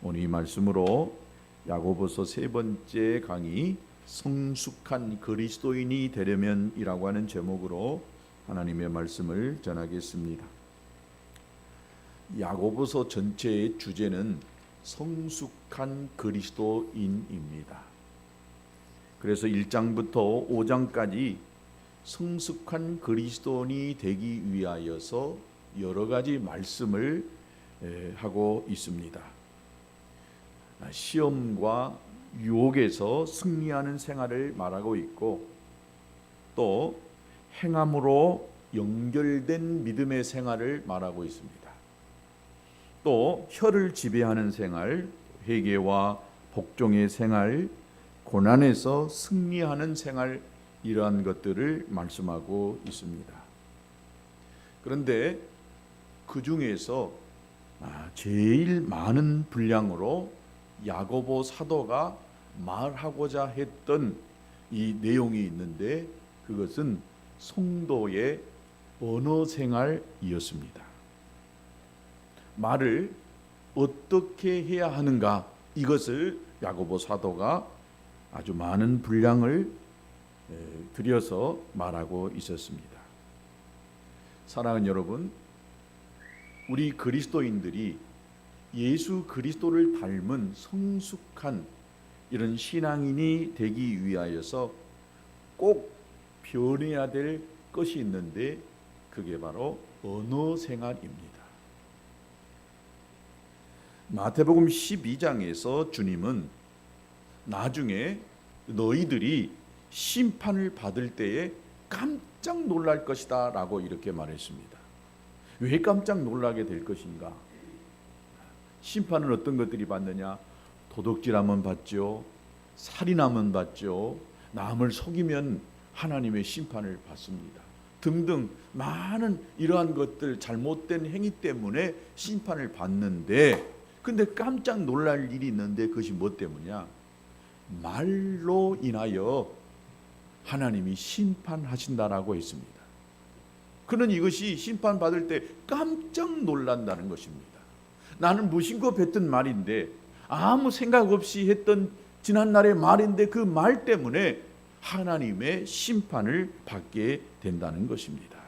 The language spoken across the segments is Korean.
오늘 이 말씀으로 야고보서 세 번째 강의 성숙한 그리스도인이 되려면이라고 하는 제목으로 하나님의 말씀을 전하겠습니다. 야고보서 전체의 주제는 성숙한 그리스도인입니다. 그래서 1장부터 5장까지 성숙한 그리스도인이 되기 위하여서 여러 가지 말씀을 하고 있습니다. 시험과 유혹에서 승리하는 생활을 말하고 있고, 또 행함으로 연결된 믿음의 생활을 말하고 있습니다. 또 혀를 지배하는 생활, 회개와 복종의 생활, 고난에서 승리하는 생활, 이러한 것들을 말씀하고 있습니다. 그런데 그 중에서 제일 많은 분량으로 야고보 사도가 말하고자 했던 이 내용이 있는데, 그것은 성도의 언어 생활이었습니다. 말을 어떻게 해야 하는가, 이것을 야고보 사도가 아주 많은 분량을 들여서 말하고 있었습니다. 사랑하는 여러분, 우리 그리스도인들이 예수 그리스도를 닮은 성숙한 이런 신앙인이 되기 위하여서 꼭 변해야 될 것이 있는데, 그게 바로 언어 생활입니다. 마태복음 12장에서 주님은 나중에 너희들이 심판을 받을 때에 깜짝 놀랄 것이다 라고 이렇게 말했습니다. 왜 깜짝 놀라게 될 것인가? 심판은 어떤 것들이 받느냐? 도둑질하면 받죠, 살인하면 받죠, 남을 속이면 하나님의 심판을 받습니다 등등 많은 이러한 것들, 잘못된 행위 때문에 심판을 받는데, 근데 깜짝 놀랄 일이 있는데 그것이 뭐 때문이냐? 말로 인하여 하나님이 심판하신다라고 했습니다. 그는 이것이 심판받을 때 깜짝 놀란다는 것입니다. 나는 무심코 뱉은 말인데, 아무 생각 없이 했던 지난날의 말인데, 그 말 때문에 하나님의 심판을 받게 된다는 것입니다.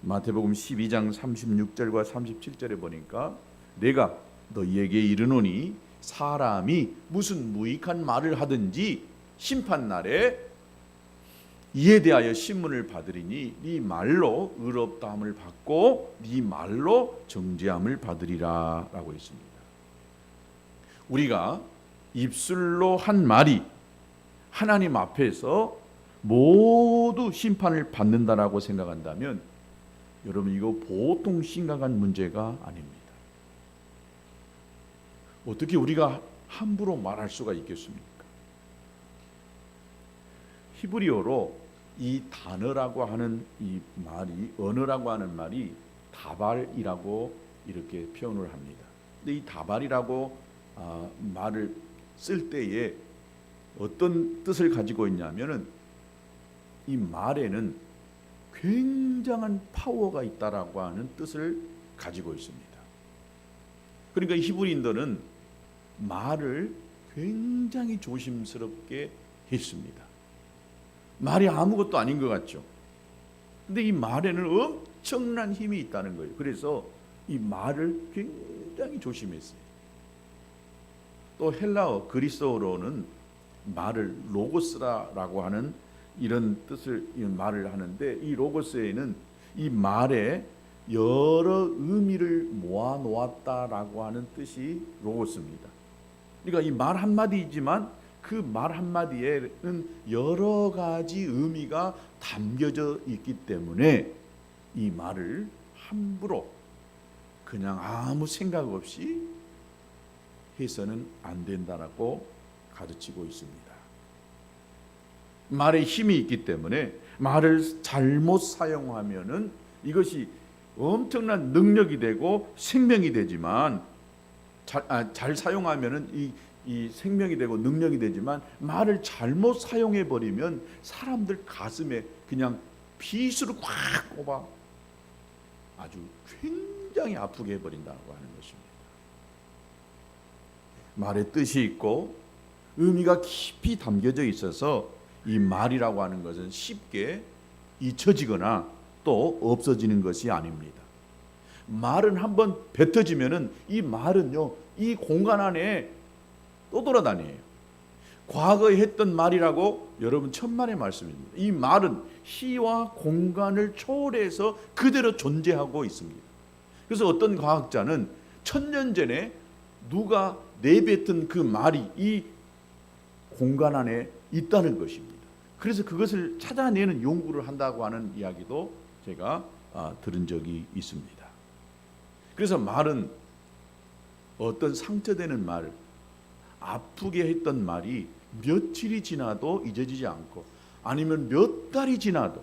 마태복음 12장 36절과 37절에 보니까, 내가 너희에게 이르노니 사람이 무슨 무익한 말을 하든지 심판날에 이에 대하여 신문을 받으리니 네 말로 의롭다함을 받고 네 말로 정죄함을 받으리라 라고 했습니다. 우리가 입술로 한 말이 하나님 앞에서 모두 심판을 받는다라고 생각한다면, 여러분, 이거 보통 심각한 문제가 아닙니다. 어떻게 우리가 함부로 말할 수가 있겠습니까? 히브리어로 이 단어라고 하는 이 말이, 언어라고 하는 말이 다발이라고 이렇게 표현을 합니다. 근데 이 다발이라고 말을 쓸 때에 어떤 뜻을 가지고 있냐면은, 이 말에는 굉장한 파워가 있다라고 하는 뜻을 가지고 있습니다. 그러니까 히브리인들은 말을 굉장히 조심스럽게 했습니다. 말이 아무것도 아닌 것 같죠. 근데 이 말에는 엄청난 힘이 있다는 거예요. 그래서 이 말을 굉장히 조심했어요. 또 헬라어, 그리스어로는 말을 로고스라고 하는 이런 뜻을, 이 말을 하는데, 이 로고스에는 이 말에 여러 의미를 모아 놓았다라고 하는 뜻이 로고스입니다. 그러니까 이 말 한마디이지만 그 말 한마디에는 여러 가지 의미가 담겨져 있기 때문에 이 말을 함부로 그냥 아무 생각 없이 해서는 안 된다라고 가르치고 있습니다. 말에 힘이 있기 때문에 말을 잘못 사용하면은 이것이 엄청난 능력이 되고 생명이 되지만, 잘 사용하면은 이 생명이 되고 능력이 되지만, 말을 잘못 사용해 버리면 사람들 가슴에 그냥 빗으로 꽉 꼽아 아주 굉장히 아프게 해버린다고 하는 것입니다. 말의 뜻이 있고 의미가 깊이 담겨져 있어서 이 말이라고 하는 것은 쉽게 잊혀지거나 또 없어지는 것이 아닙니다. 말은 한번 뱉어지면은 이 말은요, 이 공간 안에 또 돌아다녀요. 과거에 했던 말이라고 여러분 천만의 말씀입니다. 이 말은 시와 공간을 초월해서 그대로 존재하고 있습니다. 그래서 어떤 과학자는 1000년 전에 누가 내뱉은 그 말이 이 공간 안에 있다는 것입니다. 그래서 그것을 찾아내는 연구를 한다고 하는 이야기도 제가 들은 적이 있습니다. 그래서 말은 어떤 상처되는 말, 아프게 했던 말이 며칠이 지나도 잊어지지 않고, 아니면 몇 달이 지나도,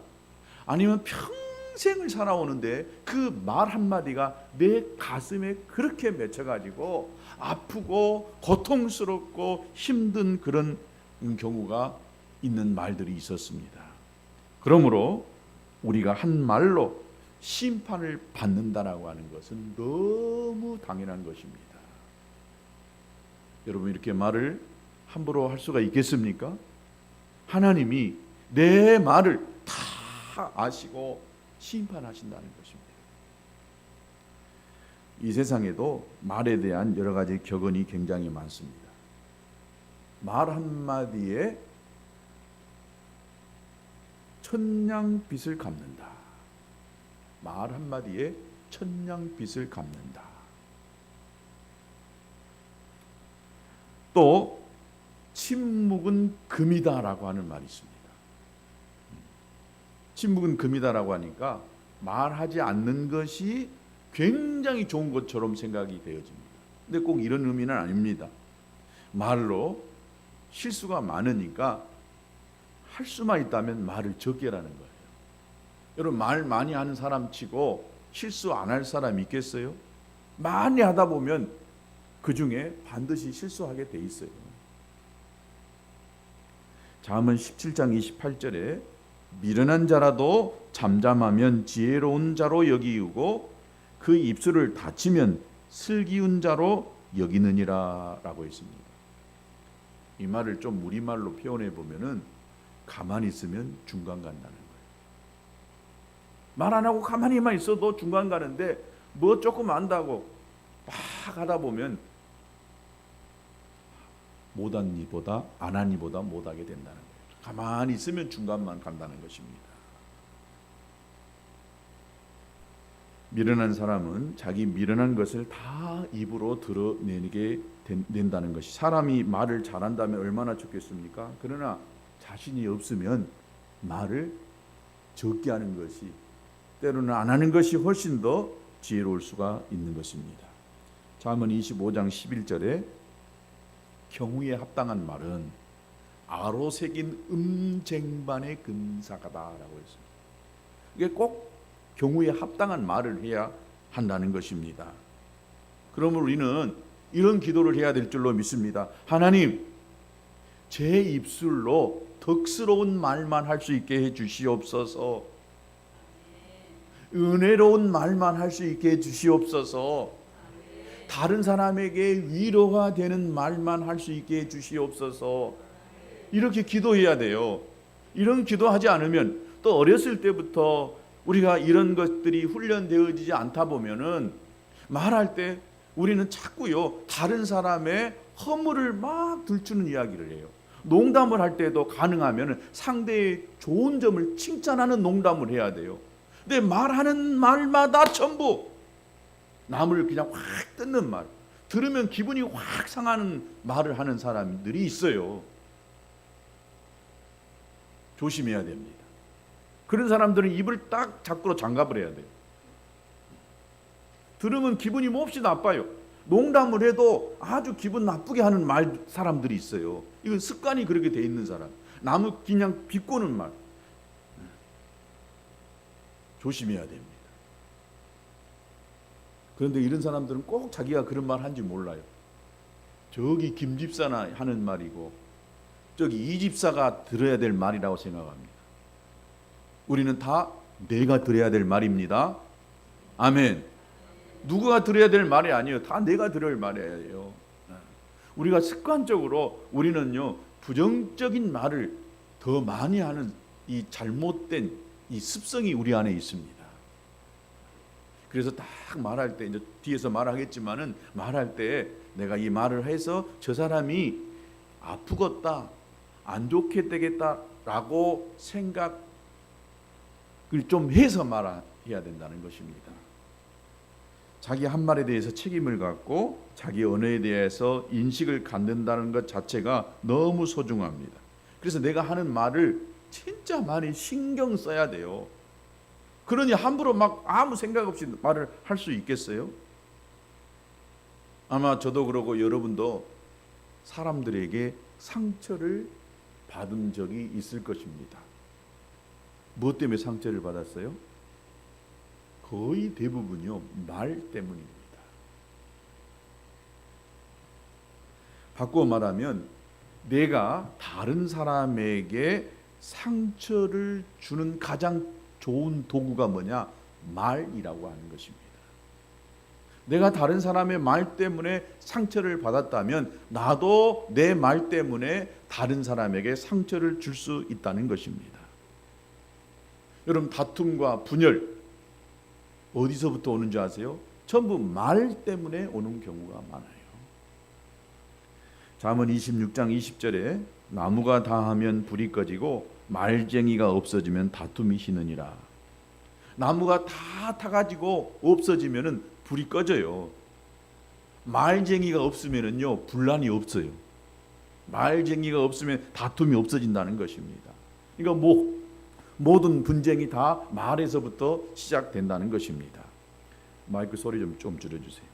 아니면 평생을 살아오는데 그 말 한마디가 내 가슴에 그렇게 맺혀가지고 아프고 고통스럽고 힘든 그런 경우가 있는 말들이 있었습니다. 그러므로 우리가 한 말로 심판을 받는다라고 하는 것은 너무 당연한 것입니다. 여러분, 이렇게 말을 함부로 할 수가 있겠습니까? 하나님이 내 말을 다 아시고 심판하신다는 것입니다. 이 세상에도 말에 대한 여러 가지 격언이 굉장히 많습니다. 말 한마디에 천냥빚을 갚는다. 말 한마디에 천냥빚을 갚는다. 또 침묵은 금이다라고 하는 말이 있습니다. 침묵은 금이다라고 하니까 말하지 않는 것이 굉장히 좋은 것처럼 생각이 되어집니다. 근데 꼭 이런 의미는 아닙니다. 말로 실수가 많으니까 할 수만 있다면 말을 적게 하라는 거예요. 여러분, 말 많이 하는 사람 치고 실수 안 할 사람 있겠어요? 많이 하다 보면 그 중에 반드시 실수하게 돼 있어요. 잠언 17장 28절에 미련한 자라도 잠잠하면 지혜로운 자로 여기우고 그 입술을 닫히면 슬기운 자로 여기느니라 라고 했습니다. 이 말을 좀 우리말로 표현해 보면은 가만히 있으면 중간 간다는 거예요. 말 안 하고 가만히만 있어도 중간 가는데 뭐 조금 안다고 막 하다 보면 못한 이보다 안 한 이보다 못하게 된다는 거예요. 가만히 있으면 중간만 간다는 것입니다. 미련한 사람은 자기 미련한 것을 다 입으로 드러내게 된다는 것이, 사람이 말을 잘한다면 얼마나 좋겠습니까? 그러나 자신이 없으면 말을 적게 하는 것이, 때로는 안 하는 것이 훨씬 더 지혜로울 수가 있는 것입니다. 잠언 25장 11절에 경우에 합당한 말은 아로 새긴 음쟁반의 금사가다라고 했습니다. 이게 꼭 경우에 합당한 말을 해야 한다는 것입니다. 그러므로 우리는 이런 기도를 해야 될 줄로 믿습니다. 하나님, 제 입술로 덕스러운 말만 할 수 있게 해 주시옵소서. 은혜로운 말만 할 수 있게 해 주시옵소서. 다른 사람에게 위로가 되는 말만 할 수 있게 해 주시옵소서. 이렇게 기도해야 돼요. 이런 기도하지 않으면, 또 어렸을 때부터 우리가 이런 것들이 훈련되어지지 않다 보면은 말할 때 우리는 자꾸요 다른 사람의 허물을 막 들추는 이야기를 해요. 농담을 할 때도 가능하면 상대의 좋은 점을 칭찬하는 농담을 해야 돼요. 근데 말하는 말마다 전부 남을 그냥 확 뜯는 말, 들으면 기분이 확 상하는 말을 하는 사람들이 있어요. 조심해야 됩니다. 그런 사람들은 입을 딱 자꾸로 장갑을 해야 돼요. 들으면 기분이 몹시 나빠요. 농담을 해도 아주 기분 나쁘게 하는 말 사람들이 있어요. 이건 습관이 그렇게 돼 있는 사람. 남을 그냥 비꼬는 말. 조심해야 됩니다. 그런데 이런 사람들은 꼭 자기가 그런 말 한지 몰라요. 저기 김 집사나 하는 말이고 저기 이 집사가 들어야 될 말이라고 생각합니다. 우리는 다 내가 들어야 될 말입니다. 아멘. 누가 들어야 될 말이 아니에요. 다 내가 들을 말이에요. 우리가 습관적으로 우리는요 부정적인 말을 더 많이 하는 이 잘못된 이 습성이 우리 안에 있습니다. 그래서 딱 말할 때, 이제 뒤에서 말하겠지만은, 말할 때 내가 이 말을 해서 저 사람이 아프겠다, 안 좋게 되겠다라고 생각을 좀 해서 말해야 된다는 것입니다. 자기 한 말에 대해서 책임을 갖고 자기 언어에 대해서 인식을 갖는다는 것 자체가 너무 소중합니다. 그래서 내가 하는 말을 진짜 많이 신경 써야 돼요. 그러니 함부로 막 아무 생각 없이 말을 할 수 있겠어요? 아마 저도 그러고 여러분도 사람들에게 상처를 받은 적이 있을 것입니다. 무엇 때문에 상처를 받았어요? 거의 대부분요, 말 때문입니다. 바꾸어 말하면 내가 다른 사람에게 상처를 주는 가장 좋은 도구가 뭐냐? 말이라고 하는 것입니다. 내가 다른 사람의 말 때문에 상처를 받았다면 나도 내 말 때문에 다른 사람에게 상처를 줄 수 있다는 것입니다. 여러분, 다툼과 분열 어디서부터 오는 줄 아세요? 전부 말 때문에 오는 경우가 많아요. 잠언 26장 20절에 나무가 다하면 불이 꺼지고 말쟁이가 없어지면 다툼이 희느니라. 나무가 다 타가지고 없어지면은 불이 꺼져요. 말쟁이가 없으면은요 분란이 없어요. 말쟁이가 없으면 다툼이 없어진다는 것입니다. 그러니까 모든 분쟁이 다 말에서부터 시작된다는 것입니다. 마이크 소리 좀 줄여주세요.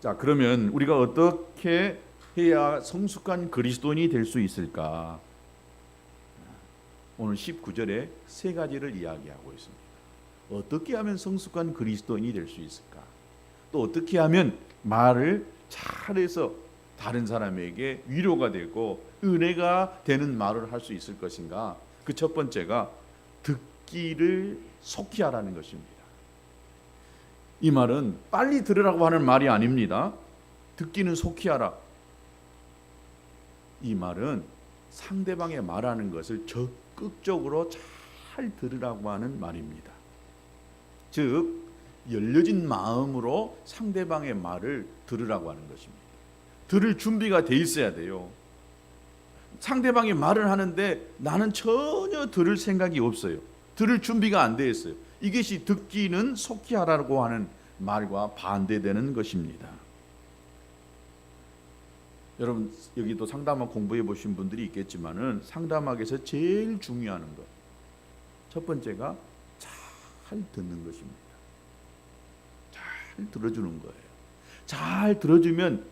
자, 그러면 우리가 어떻게 해야 성숙한 그리스도인이 될 수 있을까? 오늘 19절에 세 가지를 이야기하고 있습니다. 어떻게 하면 성숙한 그리스도인이 될 수 있을까? 또 어떻게 하면 말을 잘해서 다른 사람에게 위로가 되고 은혜가 되는 말을 할 수 있을 것인가? 그 첫 번째가 듣기를 속히 하라는 것입니다. 이 말은 빨리 들으라고 하는 말이 아닙니다. 듣기는 속히 하라. 이 말은 상대방의 말하는 것을 적극적으로 잘 들으라고 하는 말입니다. 즉 열려진 마음으로 상대방의 말을 들으라고 하는 것입니다. 들을 준비가 돼 있어야 돼요. 상대방이 말을 하는데 나는 전혀 들을 생각이 없어요. 들을 준비가 안 돼 있어요. 이것이 듣기는 속히 하라고 하는 말과 반대되는 것입니다. 여러분, 여기도 상담학 공부해 보신 분들이 있겠지만은 상담학에서 제일 중요한 것, 첫 번째가 잘 듣는 것입니다. 잘 들어주는 거예요. 잘 들어주면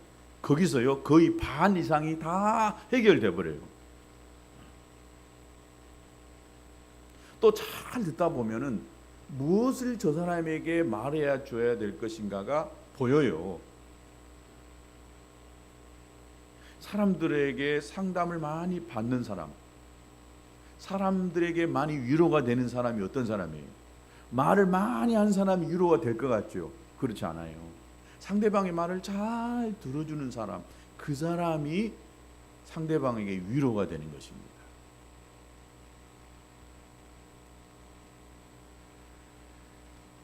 거기서요 거의 반 이상이 다 해결돼 버려요. 또 잘 듣다 보면은 무엇을 저 사람에게 말해야 줘야 될 것인가가 보여요. 사람들에게 상담을 많이 받는 사람, 사람들에게 많이 위로가 되는 사람이 어떤 사람이에요? 말을 많이 한 사람이 위로가 될 것 같죠? 그렇지 않아요. 상대방의 말을 잘 들어주는 사람, 그 사람이 상대방에게 위로가 되는 것입니다.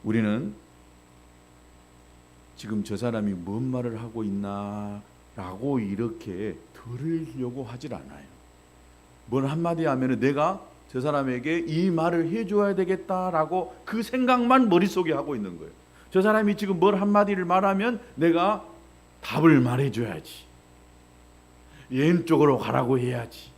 우리는 지금 저 사람이 뭔 말을 하고 있나 라고 이렇게 들으려고 하질 않아요. 뭘 한마디 하면 내가 저 사람에게 이 말을 해줘야 되겠다라고 그 생각만 머릿속에 하고 있는 거예요. 저 사람이 지금 뭘 한마디를 말하면 내가 답을 말해줘야지, 왼쪽으로 가라고 해야지,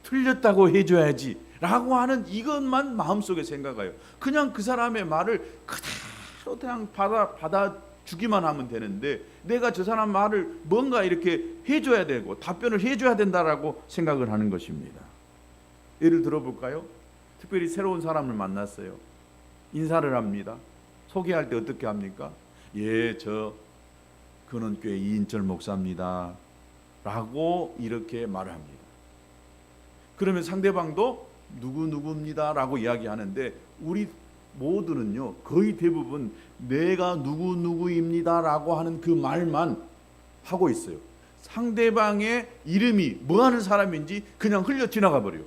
틀렸다고 해줘야지 라고 하는 이것만 마음속에 생각해요. 그냥 그 사람의 말을 그대로 그냥 받아주기만 하면 되는데 내가 저 사람 말을 뭔가 이렇게 해줘야 되고 답변을 해줘야 된다라고 생각을 하는 것입니다. 예를 들어볼까요? 특별히 새로운 사람을 만났어요. 인사를 합니다. 소개할 때 어떻게 합니까? 예, 저 근원교회 이인철 목사입니다 라고 이렇게 말을 합니다. 그러면 상대방도 누구누구입니다 라고 이야기하는데 우리 모두는요 거의 대부분 내가 누구누구입니다 라고 하는 그 말만 하고 있어요. 상대방의 이름이 뭐 하는 사람인지 그냥 흘려 지나가 버려요.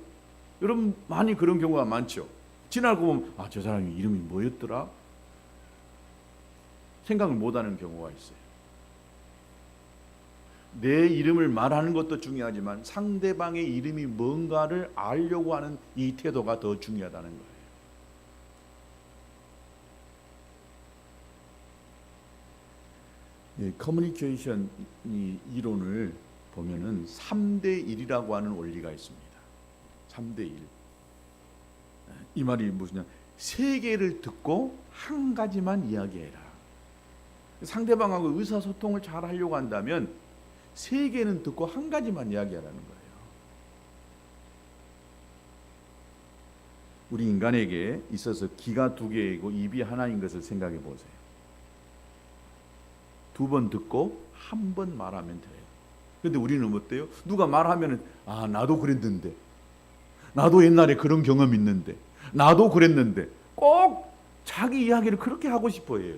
여러분 많이 그런 경우가 많죠. 지나고 보면 저 사람이 이름이 뭐였더라? 생각을 못하는 경우가 있어요. 내 이름을 말하는 것도 중요하지만 상대방의 이름이 뭔가를 알려고 하는 이 태도가 더 중요하다는 거예요. 커뮤니케이션 이론을 보면은 3대 1이라고 하는 원리가 있습니다. 3대 1. 이 말이 무슨냐? 세 개를 듣고 한 가지만 이야기해라. 상대방하고 의사소통을 잘 하려고 한다면 세 개는 듣고 한 가지만 이야기하라는 거예요. 우리 인간에게 있어서 귀가 두 개이고 입이 하나인 것을 생각해 보세요. 2번 듣고 한 번 말하면 돼요. 그런데 우리는 어때요? 누가 말하면 나도 그랬는데, 나도 옛날에 그런 경험 있는데, 나도 그랬는데, 꼭 자기 이야기를 그렇게 하고 싶어 해요.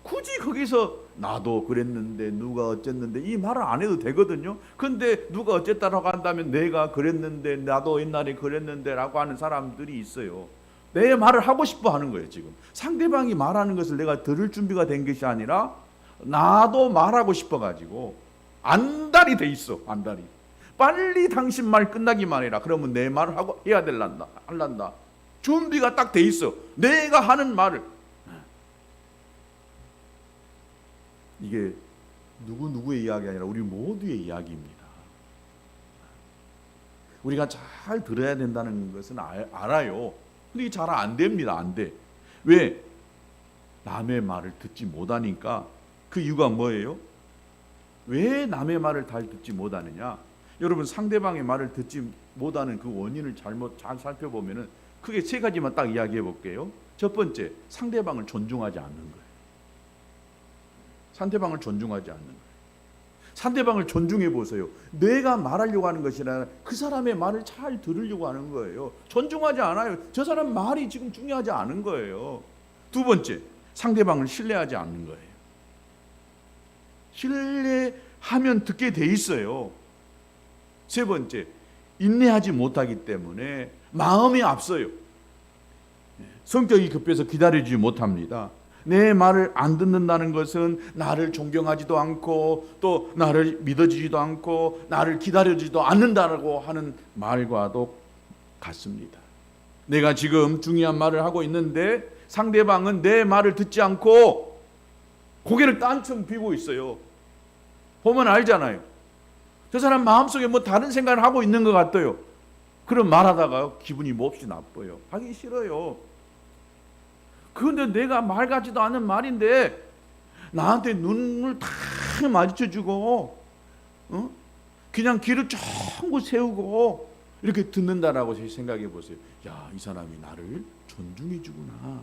굳이 거기서 나도 그랬는데 누가 어쨌는데 이 말을 안 해도 되거든요. 근데 누가 어쨌다라고 한다면 내가 그랬는데 나도 옛날에 그랬는데 라고 하는 사람들이 있어요. 내 말을 하고 싶어 하는 거예요. 지금 상대방이 말하는 것을 내가 들을 준비가 된 것이 아니라 나도 말하고 싶어 가지고 안달이 돼 있어. 안달이. 빨리 당신 말 끝나기만 해라. 그러면 내 말을 하고 해야 될란다. 할란다. 준비가 딱 돼 있어. 내가 하는 말을. 이게 누구의 이야기가 아니라 우리 모두의 이야기입니다. 우리가 잘 들어야 된다는 것은 알아요. 근데 이게 잘 안 됩니다. 안 돼. 왜? 남의 말을 듣지 못하니까. 그 이유가 뭐예요? 왜 남의 말을 잘 듣지 못하느냐? 여러분 상대방의 말을 듣지 못하는 그 원인을 잘 살펴보면은 크게 세 가지만 딱 이야기해 볼게요. 첫 번째, 상대방을 존중하지 않는 거예요. 상대방을 존중하지 않는 거예요. 상대방을 존중해 보세요. 내가 말하려고 하는 것이 아니라 그 사람의 말을 잘 들으려고 하는 거예요. 존중하지 않아요. 저 사람 말이 지금 중요하지 않은 거예요. 두 번째, 상대방을 신뢰하지 않는 거예요. 신뢰하면 듣게 돼 있어요. 세 번째, 인내하지 못하기 때문에 마음이 앞서요. 성격이 급해서 기다리지 못합니다. 내 말을 안 듣는다는 것은 나를 존경하지도 않고 또 나를 믿어주지도 않고 나를 기다려주지도 않는다고 하는 말과도 같습니다. 내가 지금 중요한 말을 하고 있는데 상대방은 내 말을 듣지 않고 고개를 딴청 비고 있어요. 보면 알잖아요. 저 사람 마음속에 뭐 다른 생각을 하고 있는 것 같아요. 그럼 말하다가 기분이 몹시 나빠요. 하기 싫어요. 그런데 내가 말 같지도 않은 말인데 나한테 눈을 다 마주쳐주고 그냥 귀를 쫑긋 세우고 이렇게 듣는다라고 생각해 보세요. 야, 이 사람이 나를 존중해 주구나.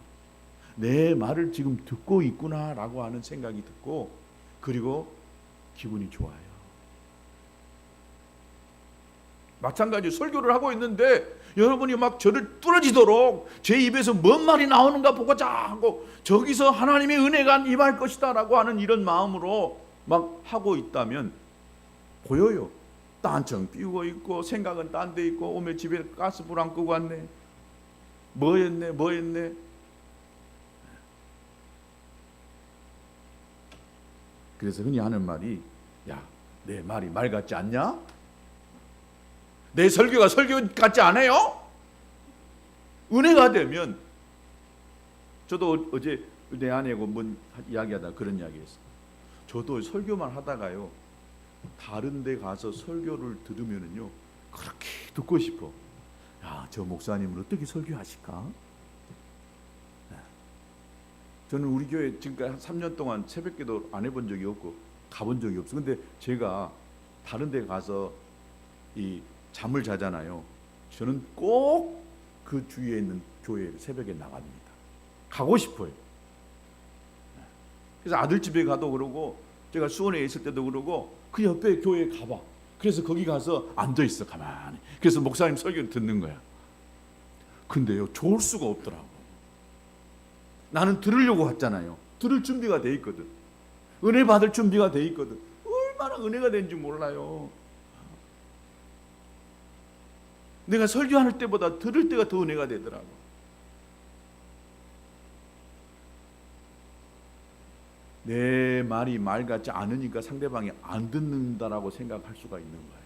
내 말을 지금 듣고 있구나 라고 하는 생각이 듣고 그리고 기분이 좋아요. 마찬가지로 설교를 하고 있는데 여러분이 막 저를 뚫어지도록 제 입에서 뭔 말이 나오는가 보고자 하고 저기서 하나님의 은혜가 임할 것이다 라고 하는 이런 마음으로 막 하고 있다면 보여요. 딴청 피우고 있고 생각은 딴 데 있고 오면 집에 가스불 안 끄고 왔네. 뭐 했네. 그래서 흔히 하는 말이 야, 내 말이 말 같지 않냐? 내 설교가 설교 같지 않아요? 은혜가 되면 저도 어제 내 아내하고 뭔 이야기하다 그런 이야기했어요. 저도 설교만 하다가요 다른 데 가서 설교를 들으면은요 그렇게 듣고 싶어. 야, 저 목사님은 어떻게 설교하실까? 저는 우리 교회 지금까지 3년 동안 새벽기도 안 해본 적이 없고 가본 적이 없어. 근데 제가 다른 데 가서 이 잠을 자잖아요. 저는 꼭 그 주위에 있는 교회에 새벽에 나갑니다. 가고 싶어요. 그래서 아들 집에 가도 그러고 제가 수원에 있을 때도 그러고 그 옆에 교회에 가봐. 그래서 거기 가서 앉아 있어 가만히. 그래서 목사님 설교를 듣는 거야. 근데요 좋을 수가 없더라고. 나는 들으려고 왔잖아요. 들을 준비가 돼 있거든. 은혜 받을 준비가 돼 있거든. 얼마나 은혜가 되는지 몰라요. 내가 설교할 때보다 들을 때가 더 은혜가 되더라고. 내 말이 말 같지 않으니까 상대방이 안 듣는다라고 생각할 수가 있는 거예요.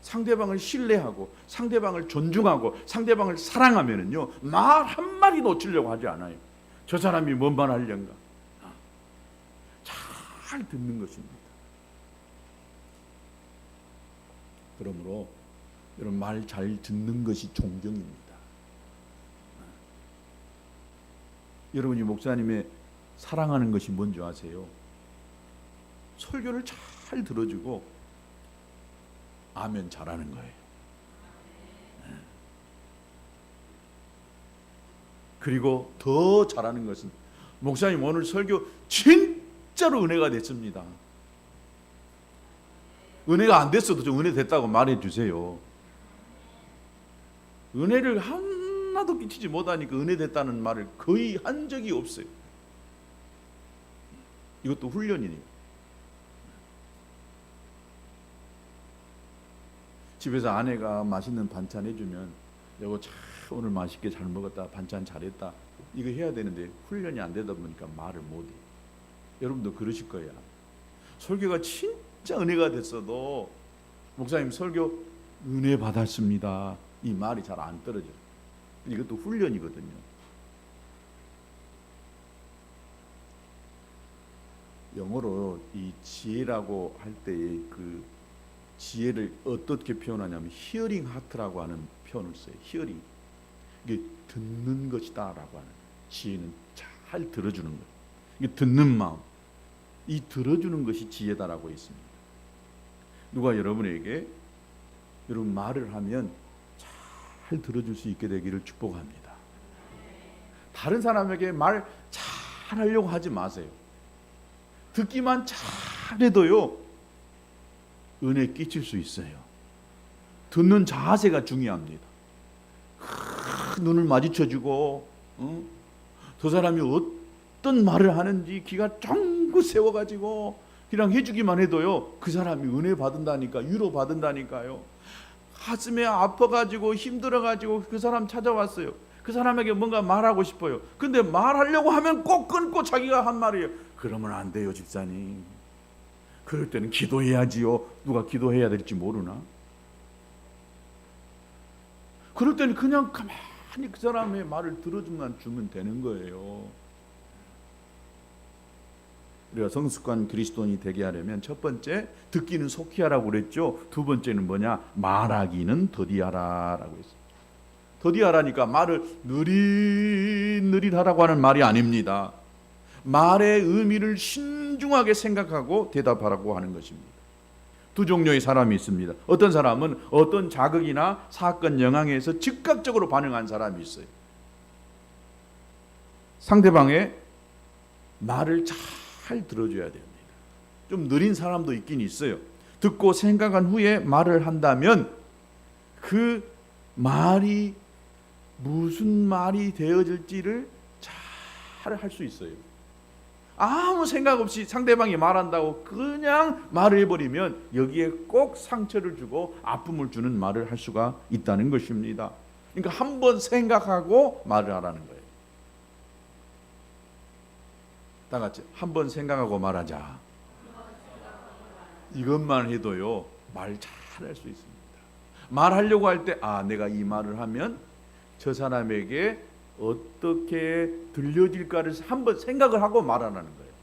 상대방을 신뢰하고 상대방을 존중하고 상대방을 사랑하면은요, 말 한마디 놓치려고 하지 않아요. 저 사람이 뭔 말 하려는가 잘 듣는 것입니다. 그러므로 여러분, 말 잘 듣는 것이 존경입니다. 여러분이 목사님의 사랑하는 것이 뭔지 아세요? 설교를 잘 들어주고 아멘 잘하는 거예요. 그리고 더 잘하는 것은, 목사님 오늘 설교 진짜로 은혜가 됐습니다. 은혜가 안 됐어도 좀 은혜 됐다고 말해 주세요. 은혜를 하나도 끼치지 못하니까 은혜 됐다는 말을 거의 한 적이 없어요. 이것도 훈련이에요. 집에서 아내가 맛있는 반찬 해주면 여보 참 오늘 맛있게 잘 먹었다, 반찬 잘했다, 이거 해야 되는데 훈련이 안 되다 보니까 말을 못해요. 여러분도 그러실 거야. 설교가 진짜 은혜가 됐어도 목사님 설교 은혜 받았습니다, 이 말이 잘 안 떨어져요. 이것도 훈련이거든요. 영어로 이 지혜라고 할 때의 그 지혜를 어떻게 표현하냐면 히어링 하트라고 하는 표현을 써요. 히어링, 이게 듣는 것이다라고 하는, 지혜는 잘 들어주는 거예요. 이게 듣는 마음, 이 들어주는 것이 지혜다라고 있습니다. 누가 여러분에게 여러분 말을 하면 잘 들어줄 수 있게 되기를 축복합니다. 다른 사람에게 말 잘하려고 하지 마세요. 듣기만 잘해도요 은혜 끼칠 수 있어요. 듣는 자세가 중요합니다. 눈을 마주쳐주고 저 사람이 어떤 말을 하는지 귀가 쫑긋 세워가지고 그냥 해주기만 해도요 그 사람이 은혜 받는다니까, 위로 받는다니까요. 가슴에 아파가지고 힘들어가지고 그 사람 찾아왔어요. 그 사람에게 뭔가 말하고 싶어요. 근데 말하려고 하면 꼭 끊고 자기가 한 말이에요. 그러면 안 돼요 집사님. 그럴 때는 기도해야지요. 누가 기도해야 될지 모르나? 그럴 때는 그냥 가만히 그 사람의 말을 들어주면 되는 거예요. 우리가 성숙한 그리스도인이 되게 하려면 첫 번째, 듣기는 속히 하라고 그랬죠. 두 번째는 뭐냐? 말하기는 더디하라라고 했어요. 더디하라니까 말을 느릿느릿 하라고 하는 말이 아닙니다. 말의 의미를 신중하게 생각하고 대답하라고 하는 것입니다. 두 종류의 사람이 있습니다. 어떤 사람은 어떤 자극이나 사건 영향에서 즉각적으로 반응한 사람이 있어요. 상대방의 말을 잘 들어줘야 됩니다. 좀 느린 사람도 있긴 있어요. 듣고 생각한 후에 말을 한다면 그 말이 무슨 말이 되어질지를 잘 할 수 있어요. 아무 생각 없이 상대방이 말한다고 그냥 말을 해버리면 여기에 꼭 상처를 주고 아픔을 주는 말을 할 수가 있다는 것입니다. 그러니까 한번 생각하고 말을 하라는 거예요. 다 같이 한번 생각하고 말하자. 이것만 해도요 말 잘할 수 있습니다. 말하려고 할 때 내가 이 말을 하면 저 사람에게 어떻게 들려질까를 한번 생각을 하고 말하라는 거예요.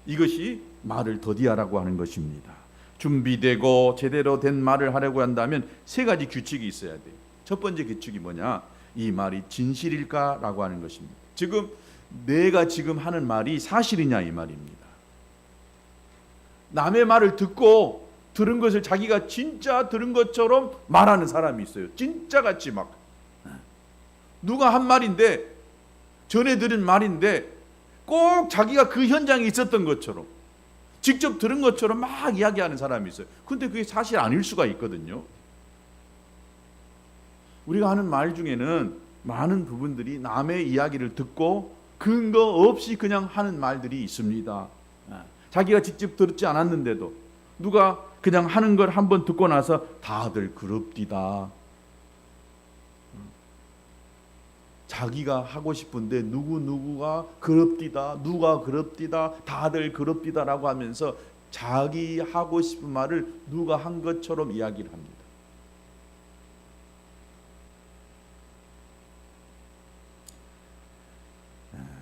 이것이 말을 더디하라고 하는 것입니다. 준비되고 제대로 된 말을 하려고 한다면 세 가지 규칙이 있어야 돼요. 첫 번째 규칙이 뭐냐? 이 말이 진실일까라고 하는 것입니다. 지금 내가 지금 하는 말이 사실이냐 이 말입니다. 남의 말을 듣고 들은 것을 자기가 진짜 들은 것처럼 말하는 사람이 있어요. 진짜같이 막 누가 한 말인데, 전에 들은 말인데 꼭 자기가 그 현장에 있었던 것처럼 직접 들은 것처럼 막 이야기하는 사람이 있어요. 근데 그게 사실 아닐 수가 있거든요. 우리가 하는 말 중에는 많은 부분들이 남의 이야기를 듣고 근거 없이 그냥 하는 말들이 있습니다. 자기가 직접 듣지 않았는데도 누가 그냥 하는 걸 한번 듣고 나서 다들 그럽디다. 자기가 하고 싶은데 누구가 그럽디다, 누가 그럽디다, 다들 그럽디다라고 하면서 자기 하고 싶은 말을 누가 한 것처럼 이야기를 합니다.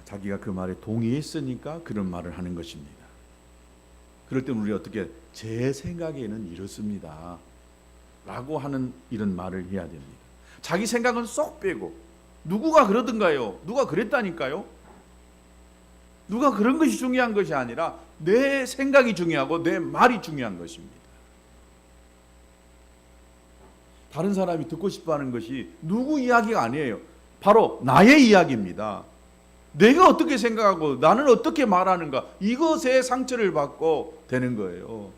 자기가 그 말에 동의했으니까 그런 말을 하는 것입니다. 그럴 때 우리 어떻게 제 생각에는 이렇습니다 라고 하는 이런 말을 해야 됩니다. 자기 생각은 쏙 빼고 누구가 그러던가요? 누가 그랬다니까요? 누가 그런 것이 중요한 것이 아니라 내 생각이 중요하고 내 말이 중요한 것입니다. 다른 사람이 듣고 싶어하는 것이 누구 이야기가 아니에요. 바로 나의 이야기입니다. 내가 어떻게 생각하고 나는 어떻게 말하는가, 이것에 상처를 받고 되는 거예요.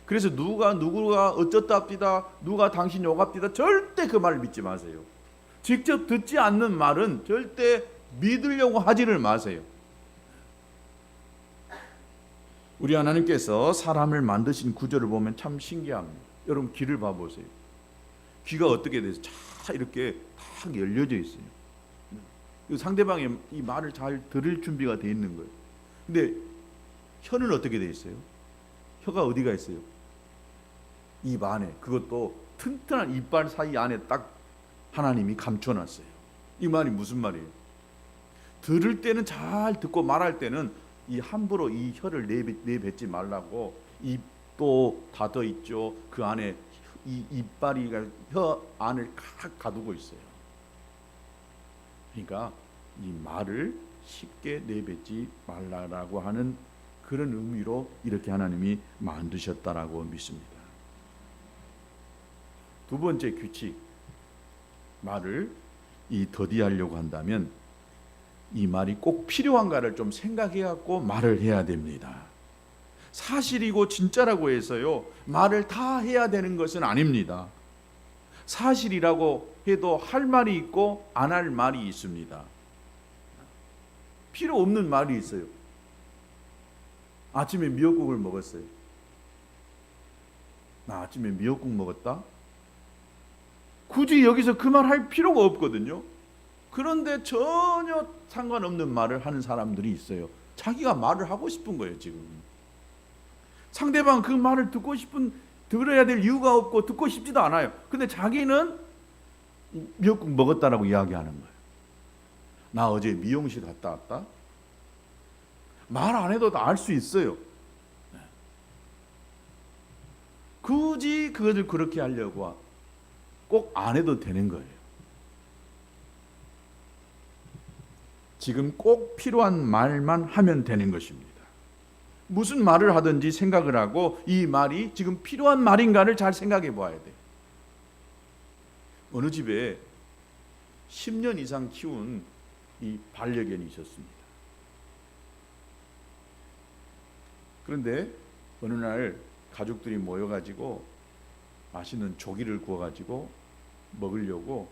그래서 누구가 어쩌답디다, 누가 당신 요갑디다, 절대 그 말을 믿지 마세요. 직접 듣지 않는 말은 절대 믿으려고 하지를 마세요. 우리 하나님께서 사람을 만드신 구조를 보면 참 신기합니다. 여러분 귀를 봐보세요. 귀가 어떻게 돼서 잘 이렇게 탁 열려져 있어요. 상대방의 이 말을 잘 들을 준비가 돼 있는 거예요. 근데 혀는 어떻게 돼 있어요? 혀가 어디가 있어요? 입 안에. 그것도 튼튼한 이빨 사이 안에 딱 하나님이 감춰놨어요. 이 말이 무슨 말이에요? 들을 때는 잘 듣고 말할 때는 이 함부로 이 혀를 내뱉지 말라고 입도 닫아 있죠. 그 안에 이 이빨이 혀 안을 가두고 있어요. 그러니까 이 말을 쉽게 내뱉지 말라라고 하는 그런 의미로 이렇게 하나님이 만드셨다라고 믿습니다. 두 번째 규칙, 말을 더디하려고 한다면 이 말이 꼭 필요한가를 좀 생각해 갖고 말을 해야 됩니다. 사실이고 진짜라고 해서요 말을 다 해야 되는 것은 아닙니다. 사실이라고 해도 할 말이 있고 안 할 말이 있습니다. 필요 없는 말이 있어요. 아침에 미역국을 먹었어요. 나 아침에 미역국 먹었다? 굳이 여기서 그 말 할 필요가 없거든요. 그런데 전혀 상관없는 말을 하는 사람들이 있어요. 자기가 말을 하고 싶은 거예요. 지금 상대방 그 말을 들어야 될 이유가 없고 듣고 싶지도 않아요. 근데 자기는 미역국 먹었다라고 이야기하는 거예요. 나 어제 미용실 갔다 왔다. 말 안 해도 다 알 수 있어요. 굳이 그것을 그렇게 하려고 꼭 안 해도 되는 거예요. 지금 꼭 필요한 말만 하면 되는 것입니다. 무슨 말을 하든지 생각을 하고 이 말이 지금 필요한 말인가를 잘 생각해 봐야 돼요. 어느 집에 10년 이상 키운 이 반려견이 있었습니다. 그런데 어느 날 가족들이 모여가지고 맛있는 조기를 구워가지고 먹으려고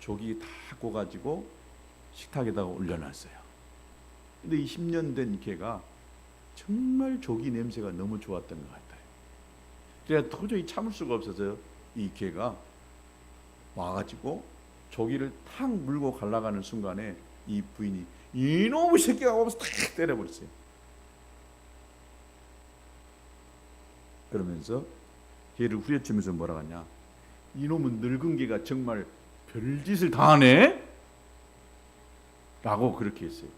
조기 다 구워가지고 식탁에다가 올려놨어요. 근데 이 10년 된 개가 정말 조기 냄새가 너무 좋았던 것 같아요. 그래서 도저히 참을 수가 없어서 이 개가 와가지고 조기를 탁 물고 갈라가는 순간에 이 부인이 이놈의 새끼가 오면서 탁 때려버렸어요. 그러면서 개를 후려치면서 뭐라 하냐, 이놈은 늙은 개가 정말 별짓을 다 하네 라고 그렇게 했어요.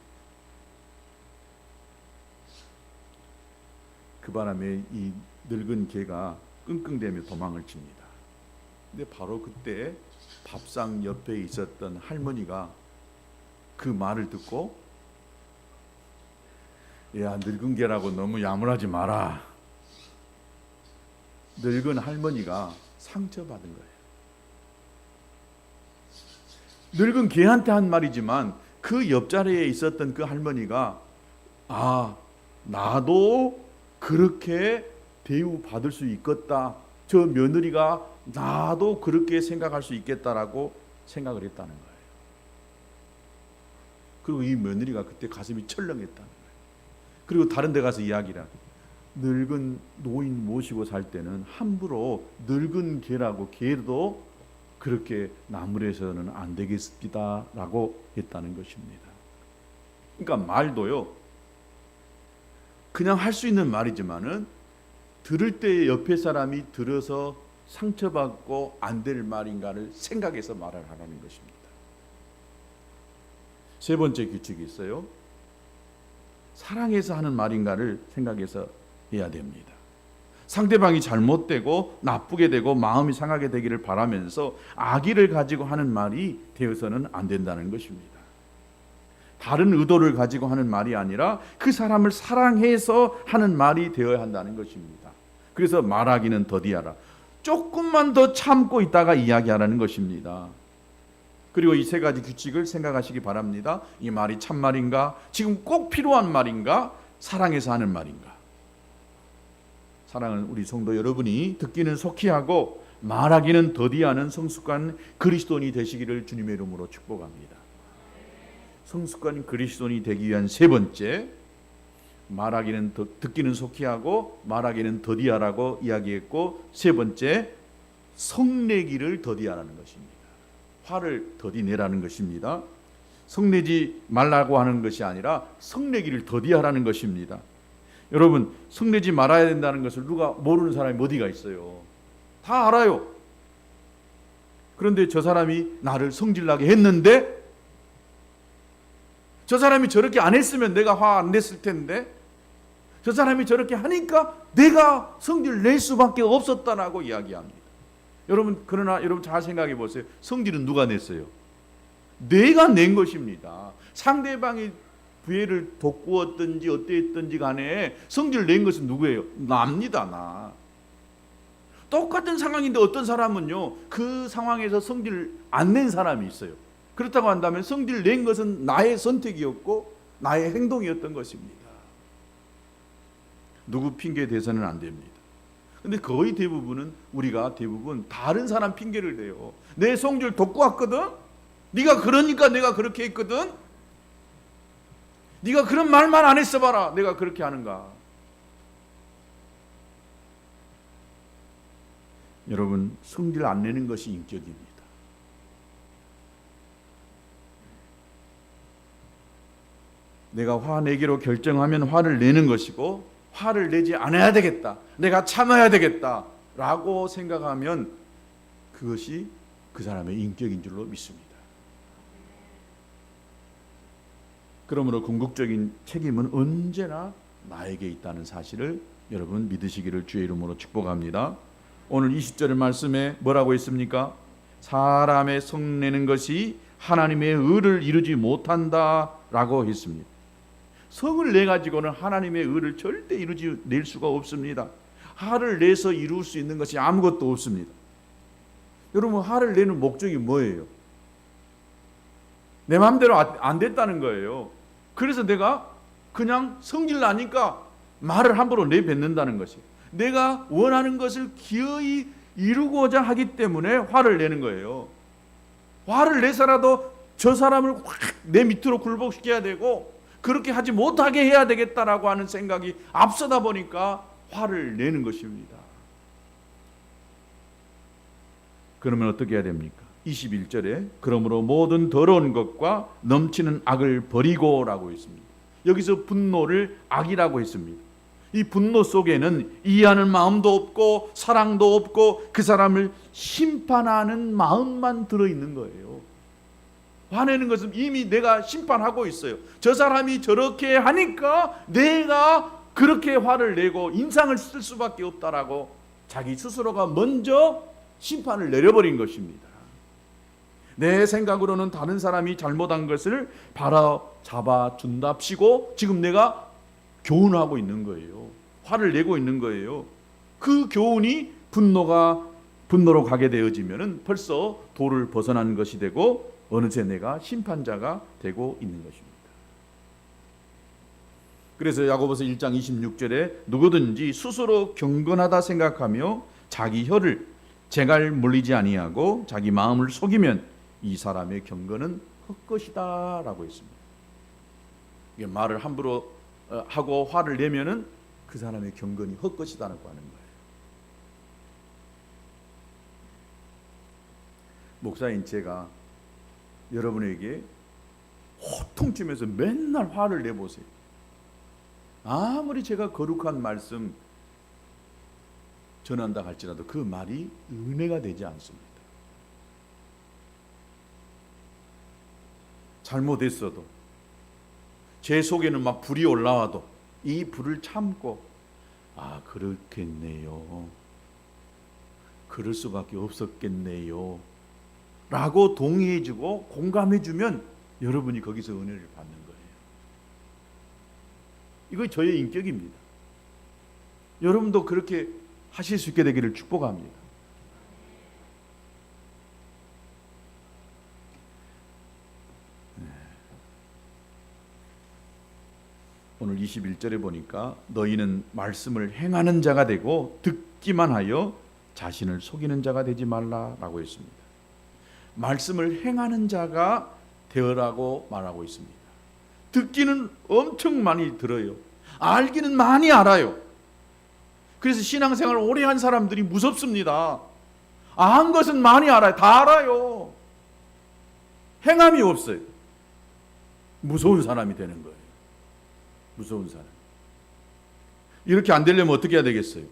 그 바람에 이 늙은 개가 끙끙대며 도망을 칩니다. 근데 바로 그때 밥상 옆에 있었던 할머니가 그 말을 듣고, 야, 늙은 개라고 너무 야물하지 마라. 늙은 할머니가 상처받은 거예요. 늙은 개한테 한 말이지만 그 옆자리에 있었던 그 할머니가, 아, 나도 그렇게 대우받을 수 있겠다, 저 며느리가 나도 그렇게 생각할 수 있겠다라고 생각을 했다는 거예요. 그리고 이 며느리가 그때 가슴이 철렁했다는 거예요. 그리고 다른 데 가서 이야기를 늙은 노인 모시고 살 때는 함부로 늙은 개라고 개도 그렇게 나무래서는 안 되겠습니다 라고 했다는 것입니다. 그러니까 말도요, 그냥 할 수 있는 말이지만은 들을 때 옆에 사람이 들어서 상처받고 안 될 말인가를 생각해서 말을 하라는 것입니다. 세 번째 규칙이 있어요. 사랑해서 하는 말인가를 생각해서 해야 됩니다. 상대방이 잘못되고 나쁘게 되고 마음이 상하게 되기를 바라면서 악의를 가지고 하는 말이 되어서는 안 된다는 것입니다. 다른 의도를 가지고 하는 말이 아니라 그 사람을 사랑해서 하는 말이 되어야 한다는 것입니다. 그래서 말하기는 더디하라. 조금만 더 참고 있다가 이야기하라는 것입니다. 그리고 이 세 가지 규칙을 생각하시기 바랍니다. 이 말이 참말인가? 지금 꼭 필요한 말인가? 사랑해서 하는 말인가? 사랑은 우리 성도 여러분이 듣기는 속히 하고 말하기는 더디하는 성숙한 그리스도인이 되시기를 주님의 이름으로 축복합니다. 성숙한 그리스도인이 되기 위한 세 번째, 말하기는 듣기는 속히 하고 말하기는 더디하라고 이야기했고, 세 번째, 성내기를 더디하라는 것입니다. 화를 더디내라는 것입니다. 성내지 말라고 하는 것이 아니라 성내기를 더디하라는 것입니다. 여러분, 성내지 말아야 된다는 것을 누가 모르는 사람이 어디가 있어요? 다 알아요. 그런데 저 사람이 나를 성질나게 했는데, 저 사람이 저렇게 안 했으면 내가 화 안 냈을 텐데, 저 사람이 저렇게 하니까 내가 성질 낼 수밖에 없었다라고 이야기합니다. 여러분, 그러나 여러분 잘 생각해 보세요. 성질은 누가 냈어요? 내가 낸 것입니다. 상대방이 부해를 돋구었든지 어땠든지 간에 성질을 낸 것은 누구예요? 납니다. 나. 똑같은 상황인데 어떤 사람은요, 그 상황에서 성질을 안 낸 사람이 있어요. 그렇다고 한다면 성질을 낸 것은 나의 선택이었고 나의 행동이었던 것입니다. 누구 핑계 대서는 안 됩니다. 근데 거의 대부분은 우리가 대부분 다른 사람 핑계를 대요. 내 성질 돋구었거든? 네가 그러니까 내가 그렇게 했거든? 네가 그런 말만 안 했어 봐라. 내가 그렇게 하는가? 여러분, 성질 안 내는 것이 인격입니다. 내가 화내기로 결정하면 화를 내는 것이고, 화를 내지 않아야 되겠다, 내가 참아야 되겠다 라고 생각하면 그것이 그 사람의 인격인 줄로 믿습니다. 그러므로 궁극적인 책임은 언제나 나에게 있다는 사실을 여러분 믿으시기를 주의 이름으로 축복합니다. 오늘 20절의 말씀에 뭐라고 했습니까? 사람의 성내는 것이 하나님의 의를 이루지 못한다라고 했습니다. 성을 내 가지고는 하나님의 의를 절대 낼 수가 없습니다. 화를 내서 이룰 수 있는 것이 아무것도 없습니다. 여러분, 화를 내는 목적이 뭐예요? 내 마음대로 안 됐다는 거예요. 그래서 내가 그냥 성질 나니까 말을 함부로 내뱉는다는 것이에요. 내가 원하는 것을 기어이 이루고자 하기 때문에 화를 내는 거예요. 화를 내서라도 저 사람을 확 내 밑으로 굴복시켜야 되고, 그렇게 하지 못하게 해야 되겠다라고 하는 생각이 앞서다 보니까 화를 내는 것입니다. 그러면 어떻게 해야 됩니까? 21절에 그러므로 모든 더러운 것과 넘치는 악을 버리고 라고 했습니다. 여기서 분노를 악이라고 했습니다. 이 분노 속에는 이해하는 마음도 없고 사랑도 없고 그 사람을 심판하는 마음만 들어있는 거예요. 화내는 것은 이미 내가 심판하고 있어요. 저 사람이 저렇게 하니까 내가 그렇게 화를 내고 인상을 쓸 수밖에 없다라고 자기 스스로가 먼저 심판을 내려버린 것입니다. 내 생각으로는 다른 사람이 잘못한 것을 바로잡아 준답시고 지금 내가 교훈하고 있는 거예요. 화를 내고 있는 거예요. 그 교훈이 분노로 가게 되어지면은 벌써 도를 벗어난 것이 되고 어느새 내가 심판자가 되고 있는 것입니다. 그래서 야고보서 1장 26절에 누구든지 스스로 경건하다 생각하며 자기 혀를 재갈 물리지 아니하고 자기 마음을 속이면 이 사람의 경건은 헛것이다 라고 했습니다. 이게 말을 함부로 하고 화를 내면은 그 사람의 경건이 헛것이다라고 하는 거예요. 목사인 제가 여러분에게 호통치면서 맨날 화를 내보세요. 아무리 제가 거룩한 말씀 전한다 할지라도 그 말이 은혜가 되지 않습니다. 잘못했어도 제 속에는 막 불이 올라와도 이 불을 참고 그렇겠네요, 그럴 수밖에 없었겠네요 라고 동의해주고 공감해주면 여러분이 거기서 은혜를 받는 거예요. 이거 저의 인격입니다. 여러분도 그렇게 하실 수 있게 되기를 축복합니다. 오늘 21절에 보니까 너희는 말씀을 행하는 자가 되고 듣기만 하여 자신을 속이는 자가 되지 말라라고 했습니다. 말씀을 행하는 자가 되어라고 말하고 있습니다. 듣기는 엄청 많이 들어요. 알기는 많이 알아요. 그래서 신앙생활을 오래 한 사람들이 무섭습니다. 안 것은 많이 알아요. 다 알아요. 행함이 없어요. 무서운 사람이 되는 거예요. 무서운 사람. 이렇게 안 되려면 어떻게 해야 되겠어요?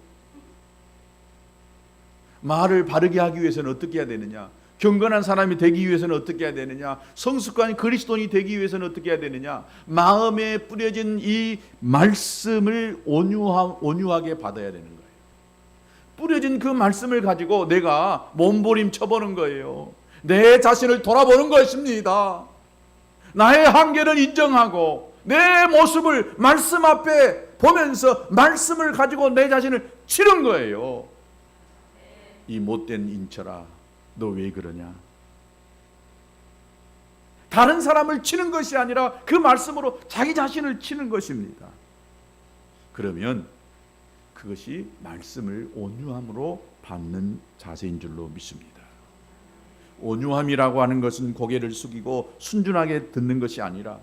말을 바르게 하기 위해서는 어떻게 해야 되느냐? 경건한 사람이 되기 위해서는 어떻게 해야 되느냐? 성숙한 그리스도인이 되기 위해서는 어떻게 해야 되느냐? 마음에 뿌려진 이 말씀을 온유하게 받아야 되는 거예요. 뿌려진 그 말씀을 가지고 내가 몸부림 쳐보는 거예요. 내 자신을 돌아보는 것입니다. 나의 한계를 인정하고 내 모습을 말씀 앞에 보면서 말씀을 가지고 내 자신을 치는 거예요. 이 못된 인철아, 너 왜 그러냐? 다른 사람을 치는 것이 아니라 그 말씀으로 자기 자신을 치는 것입니다. 그러면 그것이 말씀을 온유함으로 받는 자세인 줄로 믿습니다. 온유함이라고 하는 것은 고개를 숙이고 순준하게 듣는 것이 아니라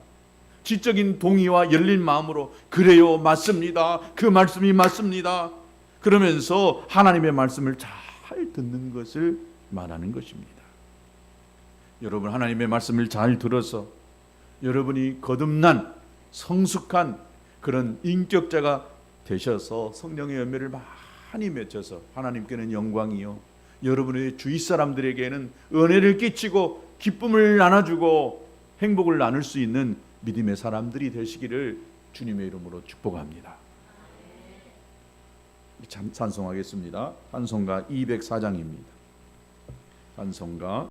지적인 동의와 열린 마음으로 그래요, 맞습니다, 그 말씀이 맞습니다 그러면서 하나님의 말씀을 잘 듣는 것을 말하는 것입니다. 여러분, 하나님의 말씀을 잘 들어서 여러분이 거듭난 성숙한 그런 인격자가 되셔서 성령의 열매를 많이 맺혀서 하나님께는 영광이요, 여러분의 주위 사람들에게는 은혜를 끼치고 기쁨을 나눠주고 행복을 나눌 수 있는 믿음의 사람들이 되시기를 주님의 이름으로 축복합니다. 찬송하겠습니다. 찬송가 204장입니다. 찬송가